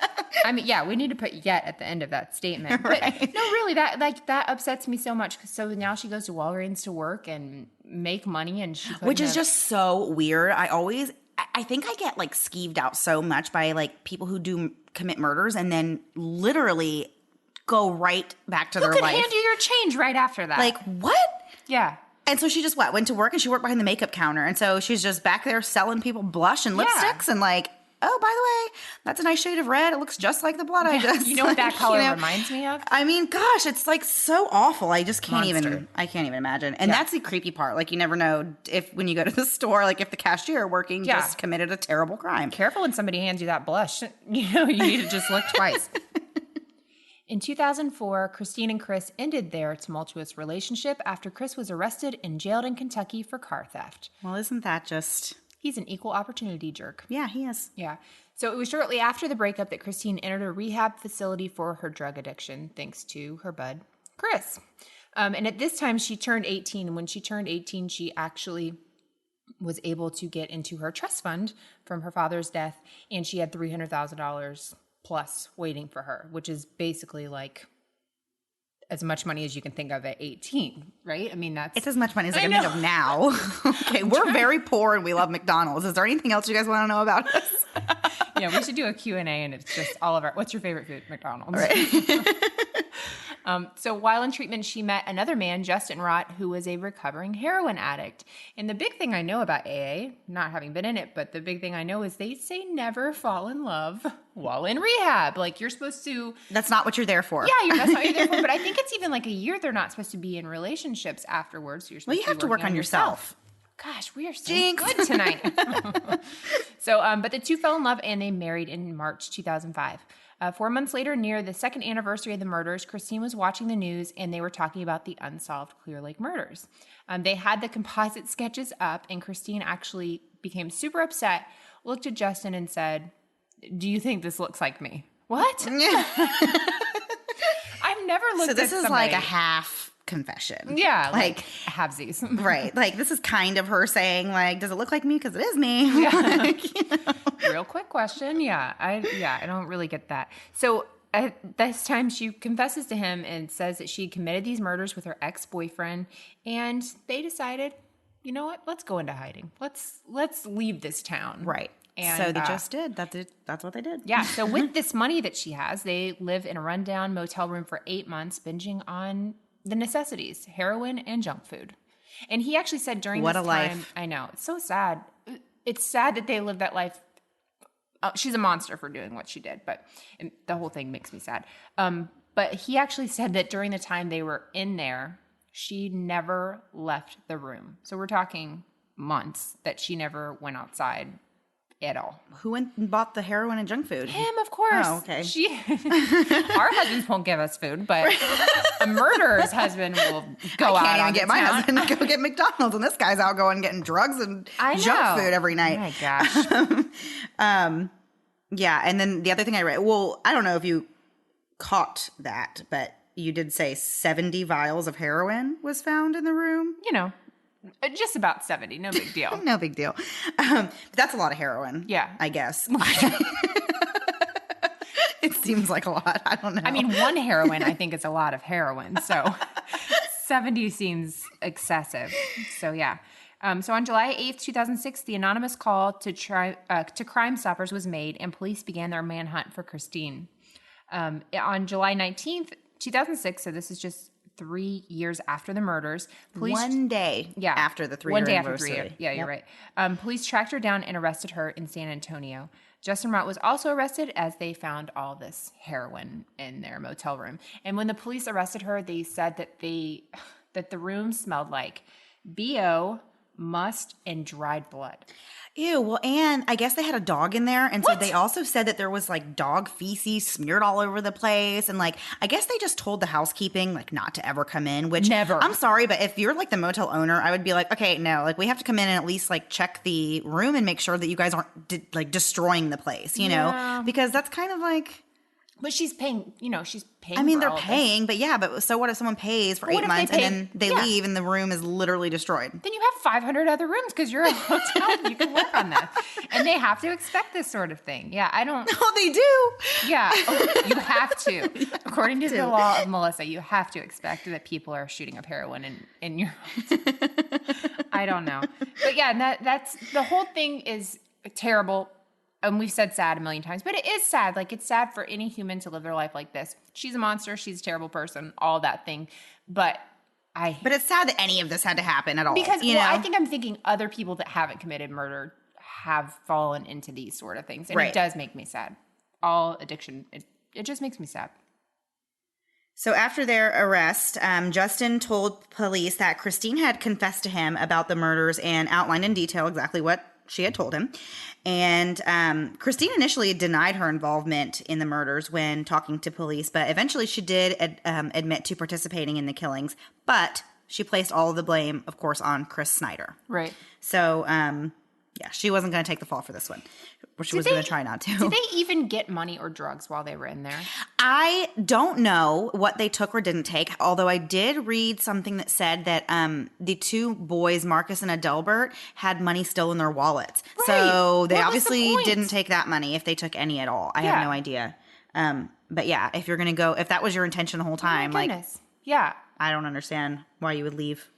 I mean, yeah, we need to put "yet" at the end of that statement. But no, really, that upsets me so much. So now she goes to Walgreens to work and make money, and which is just so weird. I think I get like skeeved out so much by like people who do commit murders and then literally go right back to their life. Who could hand you your change right after that? Like what? Yeah. And so she just went to work and she worked behind the makeup counter. And so she's just back there selling people blush and lipsticks and like, oh, by the way, that's a nice shade of red. It looks just like the blood I just. You know what that color reminds me of? I mean, gosh, it's like so awful. I just can't even imagine. And that's the creepy part. Like you never know if when you go to the store, like if the cashier working just committed a terrible crime. Careful when somebody hands you that blush. You need to just look twice. In 2004, Christine and Chris ended their tumultuous relationship after Chris was arrested and jailed in Kentucky for car theft. Well, isn't that just... He's an equal opportunity jerk. Yeah, he is. Yeah. So it was shortly after the breakup that Christine entered a rehab facility for her drug addiction, thanks to her bud, Chris. And at this time, she turned 18. And when she turned 18, she actually was able to get into her trust fund from her father's death, and she had $300,000 plus waiting for her, which is basically like as much money as you can think of at 18, right? I mean, it's as much money as I can think of now. Okay, we're very poor and we love McDonald's. Is there anything else you guys want to know about us? Yeah, we should do a Q&A and it's just all of our, what's your favorite food? McDonald's. Right. So while in treatment, she met another man, Justin Rott, who was a recovering heroin addict. And the big thing I know about AA, not having been in it, but the big thing I know is they say never fall in love while in rehab. Like you're supposed to... That's not what you're there for. Yeah, that's not what you're there for. But I think it's even like a year they're not supposed to be in relationships afterwards. So you're supposed you have to work on yourself. Gosh, we are so good tonight. So, but the two fell in love and they married in March 2005. 4 months later, near the second anniversary of the murders, Christine was watching the news and they were talking about the unsolved Clear Lake murders. They had the composite sketches up and Christine actually became super upset, looked at Justin and said, "Do you think this looks like me?" What? I've never looked at somebody. So this is like a half confession. Yeah, like halvesies. Right. Like this is kind of her saying like, does it look like me? Because it is me. Yeah. Like, Real quick question. Yeah. I don't really get that. So at this time she confesses to him and says that she committed these murders with her ex-boyfriend and they decided, you know what? Let's go into hiding. Let's leave this town. Right. And so they just did. That's what they did. Yeah. So with this money that she has, they live in a rundown motel room for 8 months, binging on the necessities, heroin and junk food. And he actually said during this time, life. I know, it's so sad. It's sad that they lived that life. She's a monster for doing what she did, but the whole thing makes me sad. But he actually said that during the time they were in there, she never left the room. So we're talking months that she never went outside at all. Who went and bought the heroin and junk food? Him, of course. Oh, okay. Our husbands won't give us food, but a murderer's husband will go out. I can't on even get the my town. husband to go get McDonald's, and this guy's out going getting drugs and junk food every night. Oh my gosh. Yeah, and then the other thing I read, well, I don't know if you caught that, but you did say 70 vials of heroin was found in the room. You know, just about 70. No big deal. No big deal. But that's a lot of heroin. Yeah. I guess. It seems like a lot. I don't know. I mean, one heroin, I think, is a lot of heroin. So 70 seems excessive. So, yeah. So on July 8th, 2006, the anonymous call to Crime Stoppers was made, and police began their manhunt for Christine. On July 19th, 2006, so this is just 3 years after the murders. Police, one day after the 3-year anniversary. 3 years. Yeah, you're right. Police tracked her down and arrested her in San Antonio. Justin Rott was also arrested as they found all this heroin in their motel room. And when the police arrested her, they said that the room smelled like BO, must, and dried blood. Ew, well, and I guess they had a dog in there, and so they also said that there was, like, dog feces smeared all over the place, and, like, I guess they just told the housekeeping, like, not to ever come in, which... Never. I'm sorry, but if you're, like, the motel owner, I would be like, okay, no, like, we have to come in and at least, like, check the room and make sure that you guys aren't, destroying the place, you know? Because that's kind of, like... But she's paying, she's paying. I mean, for they're all of paying, but yeah, but so what if someone pays for 8 months and then they leave and the room is literally destroyed? Then you have 500 other rooms because you're a hotel and you can work on that. And they have to expect this sort of thing. Yeah, I don't. No, they do. Yeah, you have to. According to the law of Melissa, you have to expect that people are shooting up heroin in your hotel. I don't know. But yeah, that's the whole thing is terrible. And we've said sad a million times, but it is sad. Like, it's sad for any human to live their life like this. She's a monster. She's a terrible person. All that thing. But it's sad that any of this had to happen at all. Because, you know? I think I'm thinking other people that haven't committed murder have fallen into these sort of things. And it does make me sad. All addiction, it just makes me sad. So after their arrest, Justin told police that Christine had confessed to him about the murders and outlined in detail exactly what she had told him. And Christine initially denied her involvement in the murders when talking to police, but eventually she did admit to participating in the killings. But she placed all of the blame, of course, on Chris Snyder. Right. So, yeah, she wasn't going to take the fall for this one. She was going to try not to. Did they even get money or drugs while they were in there? I don't know what they took or didn't take, although I did read something that said that the two boys, Marcus and Adelbert, had money still in their wallets. Right. So they obviously didn't take that money if they took any at all. I have no idea. But yeah, if you're going to go, if that was your intention the whole time, yeah, I don't understand why you would leave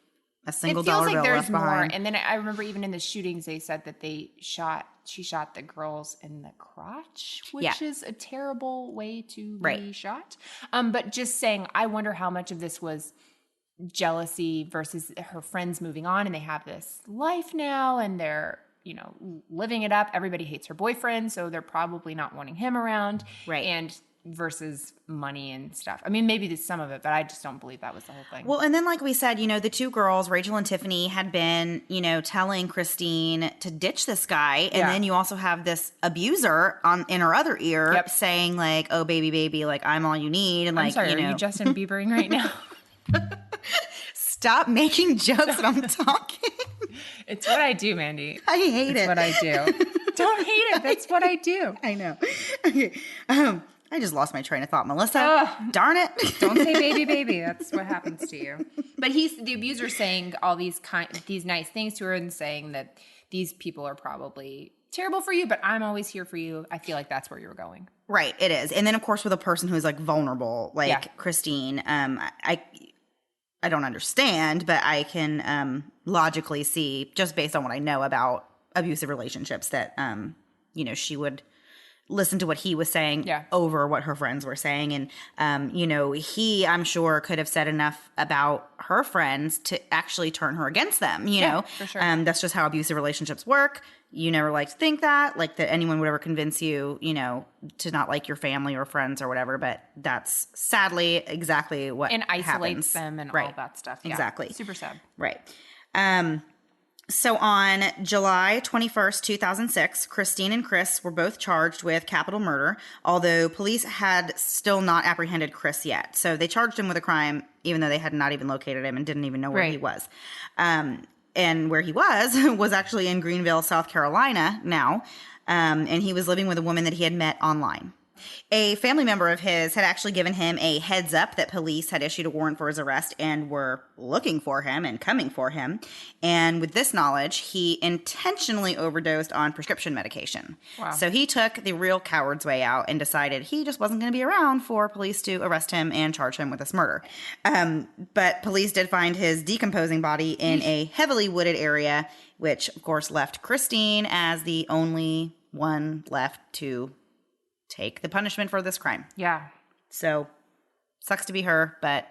a single it feels dollar like bill there's left more. behind. And then I remember even in the shootings, they said that she shot the girls in the crotch, which is a terrible way to be shot. But just saying, I wonder how much of this was jealousy versus her friends moving on and they have this life now and they're, living it up. Everybody hates her boyfriend, so they're probably not wanting him around. Right. And versus money and stuff. I mean, maybe there's some of it, but I just don't believe that was the whole thing. Well, and then like we said, the two girls, Rachel and Tiffany, had been, telling Christine to ditch this guy. And then you also have this abuser in her other ear saying like, oh, baby, like, I'm all you need. And I'm sorry, are you Justin Biebering right now? Stop making jokes when I'm talking. It's what I do, Mandy. I hate it. It's what I do. Don't hate it. That's what I do. I know. Okay. I just lost my train of thought, Melissa. Darn it. Don't say baby. That's what happens to you. But the abuser saying all these nice things to her and saying that these people are probably terrible for you, but I'm always here for you. I feel like that's where you're going. Right, it is. And then, of course, with a person who's like vulnerable, like Christine, I don't understand, but I can logically see, just based on what I know about abusive relationships, that, she would listen to what he was saying over what her friends were saying. And, he, I'm sure, could have said enough about her friends to actually turn her against them, you know? For sure. That's just how abusive relationships work. You never like to think that anyone would ever convince you, to not like your family or friends or whatever. But that's sadly exactly what and isolates happens. them and all that stuff. Yeah. Exactly. Super sad. Right. So on July 21st, 2006, Christine and Chris were both charged with capital murder, although police had still not apprehended Chris yet. So they charged him with a crime, even though they had not even located him and didn't even know where he was. And where he was actually in Greenville, South Carolina now. And he was living with a woman that he had met online. A family member of his had actually given him a heads up that police had issued a warrant for his arrest and were looking for him and coming for him. And with this knowledge, he intentionally overdosed on prescription medication. Wow. So he took the real coward's way out and decided he just wasn't going to be around for police to arrest him and charge him with this murder. But police did find his decomposing body in a heavily wooded area, which of course left Christine as the only one left to take the punishment for this crime. Yeah. So, sucks to be her, but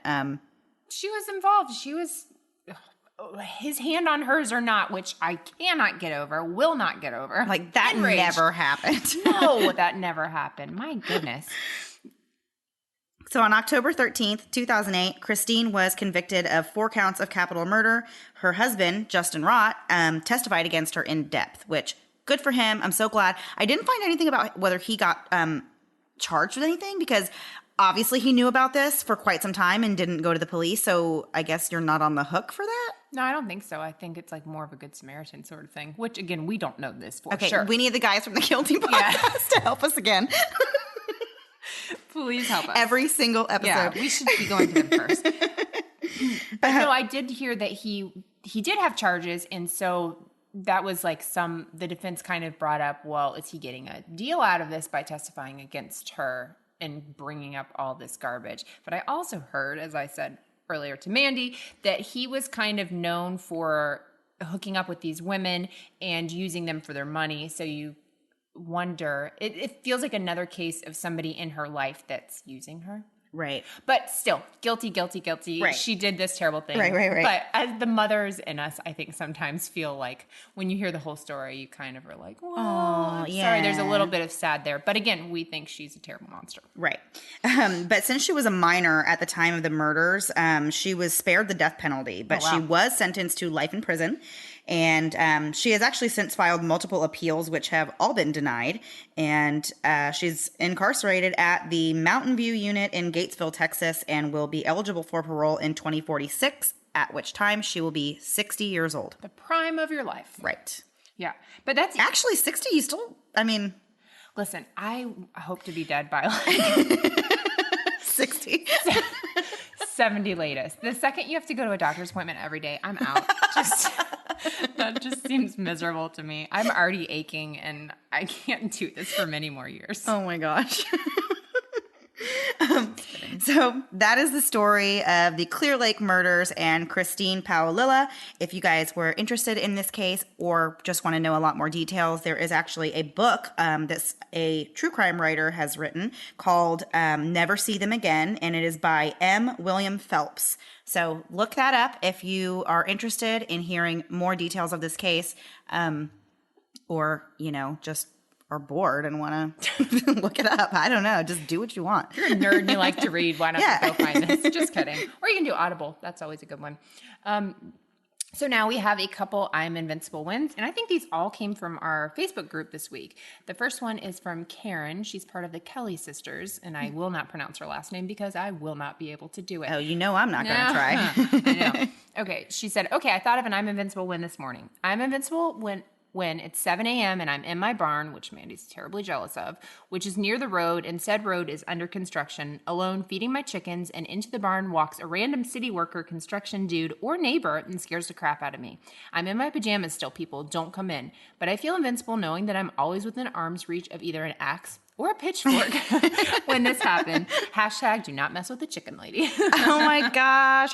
she was involved. She was his hand on hers or not, which I cannot get over, will not get over. Like, that never happened. No, that never happened. My goodness. So on October 13th, 2008, Christine was convicted of 4 counts of capital murder. Her husband, Justin Rott, testified against her in depth, which good for him. I'm so glad. I didn't find anything about whether he got charged with anything because obviously he knew about this for quite some time and didn't go to the police. So I guess you're not on the hook for that? No, I don't think so. I think it's like more of a Good Samaritan sort of thing, which again, we don't know this for sure. Okay, we need the guys from the Guilty Podcast to help us again. Please help us. Every single episode. Yeah, we should be going to them first. But no, I did hear that he did have charges, and so that was like the defense kind of brought up, well, is he getting a deal out of this by testifying against her and bringing up all this garbage? But I also heard, as I said earlier to Mandy, that he was kind of known for hooking up with these women and using them for their money. So you wonder, it feels like another case of somebody in her life that's using her. Right. But still, guilty. Right. She did this terrible thing. Right. But as the mothers in us, I think sometimes feel like when you hear the whole story, you kind of are like, well, sorry, there's a little bit of sad there. But again, we think she's a terrible monster. Right. But since she was a minor at the time of the murders, she was spared the death penalty. But she was sentenced to life in prison. And she has actually since filed multiple appeals, which have all been denied. And she's incarcerated at the Mountain View unit in Gatesville, Texas, and will be eligible for parole in 2046, at which time she will be 60 years old. The prime of your life. Right. Yeah. But that's... Actually, 60, you still... I mean... Listen, I hope to be dead by like... 60. 70 latest. The second you have to go to a doctor's appointment every day, I'm out. That just seems miserable to me. I'm already aching and I can't do this for many more years. Oh my gosh. So that is the story of the Clear Lake murders and Christine Paolilla. If you guys were interested in this case or just want to know a lot more details, there is actually a book that a true crime writer has written called Never See Them Again, and it is by M. William Phelps. So look that up if you are interested in hearing more details of this case, or, just are bored and want to look it up. I don't know. Just do what you want. If you're a nerd and you like to read, why not go find this? Just kidding. Or you can do Audible. That's always a good one. So now we have a couple I'm Invincible wins, and I think these all came from our Facebook group this week. The first one is from Karen. She's part of the Kelly sisters, and I will not pronounce her last name because I will not be able to do it. Oh, I'm not going to try. I know. Okay, she said, I thought of an I'm Invincible win this morning. I'm Invincible when it's 7 a.m. and I'm in my barn, which Mandy's terribly jealous of, which is near the road, and said road is under construction, alone feeding my chickens, and into the barn walks a random city worker, construction dude, or neighbor and scares the crap out of me. I'm in my pajamas still, people. Don't come in. But I feel invincible knowing that I'm always within arm's reach of either an axe or a pitchfork when this happened. # do not mess with the chicken lady. Oh my gosh.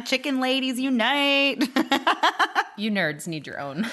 # chicken ladies unite. You nerds need your own.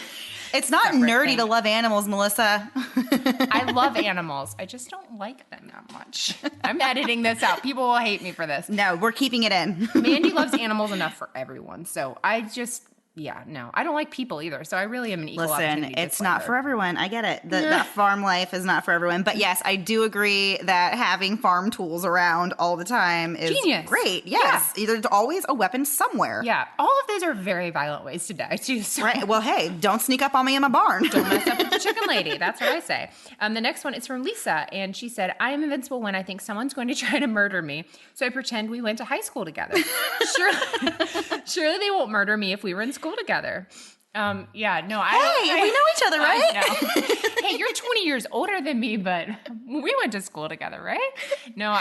It's not nerdy to love animals, Melissa. I love animals. I just don't like them that much. I'm editing this out. People will hate me for this. No, we're keeping it in. Mandy loves animals enough for everyone. So I just yeah, no, I don't like people either. So I really am an equal Listen, opportunity it's not disliker. for everyone. I get it. That farm life is not for everyone. But yes, I do agree that having farm tools around all the time is Genius. great. Yes. There's always a weapon somewhere. Yeah, all of those are very violent ways to die too. So. Right. Well, hey, don't sneak up on me in my barn. Don't mess up with the chicken lady. That's what I say. The next one is from Lisa, and she said, I am invincible when I think someone's going to try to murder me, so I pretend we went to high school together. Surely they won't murder me if we were in school together. Hey, we know each other, right? Hey, you're 20 years older than me, but we went to school together, right? No,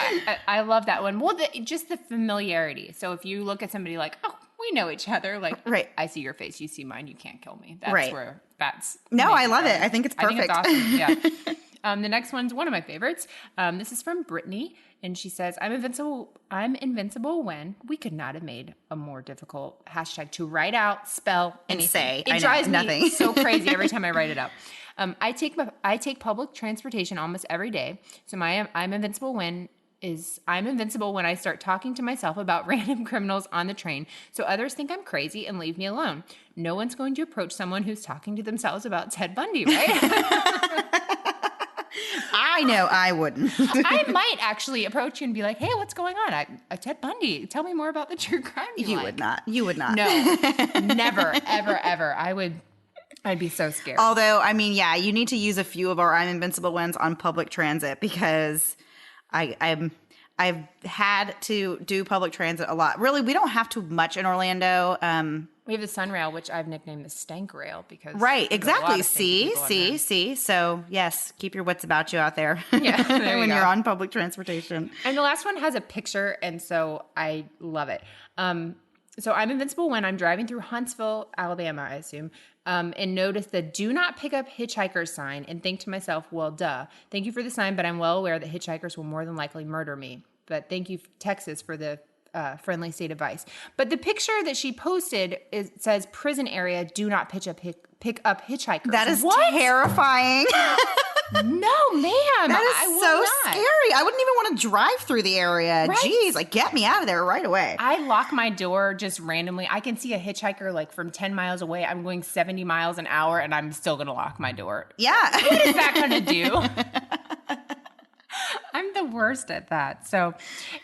I love that one. Well, just the familiarity. So if you look at somebody like, oh, we know each other, like, right. I see your face, you see mine, you can't kill me. That's right. where that's. No, I love it. I think it's perfect. I think it's awesome. Yeah. The next one's one of my favorites. This is from Brittany, and she says, I'm invincible when we could not have made a more difficult hashtag to write out, spell, and say. It drives me so crazy every time I write it out. I take public transportation almost every day, so I'm invincible when I start talking to myself about random criminals on the train, so others think I'm crazy and leave me alone. No one's going to approach someone who's talking to themselves about Ted Bundy, right? I know I wouldn't. I might actually approach you and be like, hey, what's going on? Ted Bundy, tell me more about the true crime you like. Would not. You would not. No, never, ever, ever. I'd be so scared. Although, I mean, yeah, you need to use a few of our I'm invincible wins on public transit because I've had to do public transit a lot. Really, we don't have too much in Orlando. We have the Sun Rail, which I've nicknamed the Stank Rail because right, exactly. See. So yes, keep your wits about you out there. Yeah, when you're on public transportation. And the last one has a picture, and so I love it. So I'm invincible when I'm driving through Huntsville, Alabama, I assume, and notice the do not pick up hitchhikers sign and think to myself, well, duh. Thank you for the sign, but I'm well aware that hitchhikers will more than likely murder me. But thank you, Texas, for the friendly state advice. But the picture that she posted says prison area, do not pick up hitchhikers. That is terrifying. No, ma'am. That is so scary. I wouldn't even want to drive through the area. Right? Jeez, like get me out of there right away. I lock my door just randomly. I can see a hitchhiker like from 10 miles away. I'm going 70 miles an hour and I'm still going to lock my door. Yeah. What is that going to do? I'm the worst at that. So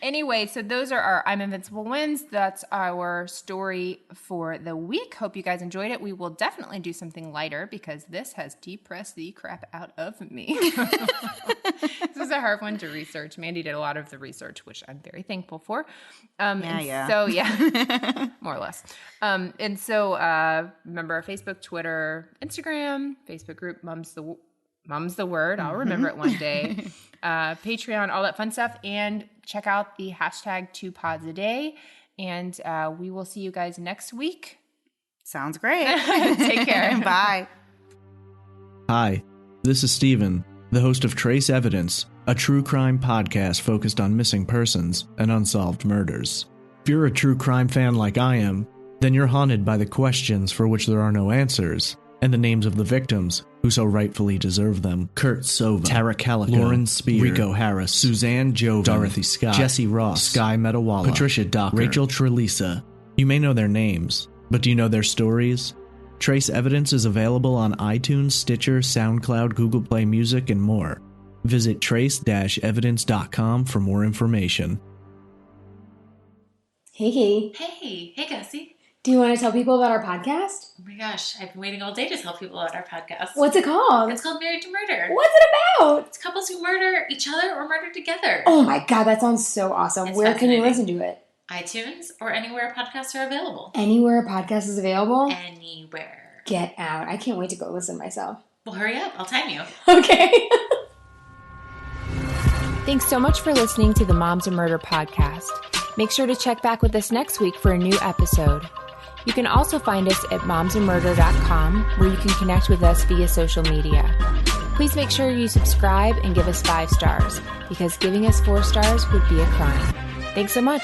anyway, so those are our I'm Invincible wins. That's our story for the week. Hope you guys enjoyed it. We will definitely do something lighter because this has depressed the crap out of me. This was a hard one to research. Mandy did a lot of the research, which I'm very thankful for. Yeah. So yeah, more or less. And so remember our Facebook, Twitter, Instagram, Facebook group, Mum's the Word. I'll remember it one day. Patreon, all that fun stuff. And check out the hashtag 2pods a day. And we will see you guys next week. Sounds great. Take care. Bye. Hi, this is Steven, the host of Trace Evidence, a true crime podcast focused on missing persons and unsolved murders. If you're a true crime fan like I am, then you're haunted by the questions for which there are no answers, and the names of the victims who so rightfully deserve them. Kurt Sova, Tara Calico, Lauren Spear, Rico Harris, Suzanne Joven, Dorothy Scott, Jesse Ross, Sky Metawala, Patricia Docker, Rachel Trelisa. You may know their names, but do you know their stories? Trace Evidence is available on iTunes, Stitcher, SoundCloud, Google Play Music, and more. Visit trace-evidence.com for more information. Hey, Katie. Hey, Cassie. Do you want to tell people about our podcast? Oh my gosh, I've been waiting all day to tell people about our podcast. What's it called? It's called Married to Murder. What's it about? It's couples who murder each other or murder together. Oh my god, that sounds so awesome. It's Where can you fascinating. listen to it? iTunes or anywhere podcasts are available. Anywhere a podcast is available? Anywhere. Get out. I can't wait to go listen myself. Well, hurry up. I'll time you. Okay. Thanks so much for listening to the Moms and Murder podcast. Make sure to check back with us next week for a new episode. You can also find us at momsandmurder.com, where you can connect with us via social media. Please make sure you subscribe and give us 5 stars, because giving us 4 stars would be a crime. Thanks so much.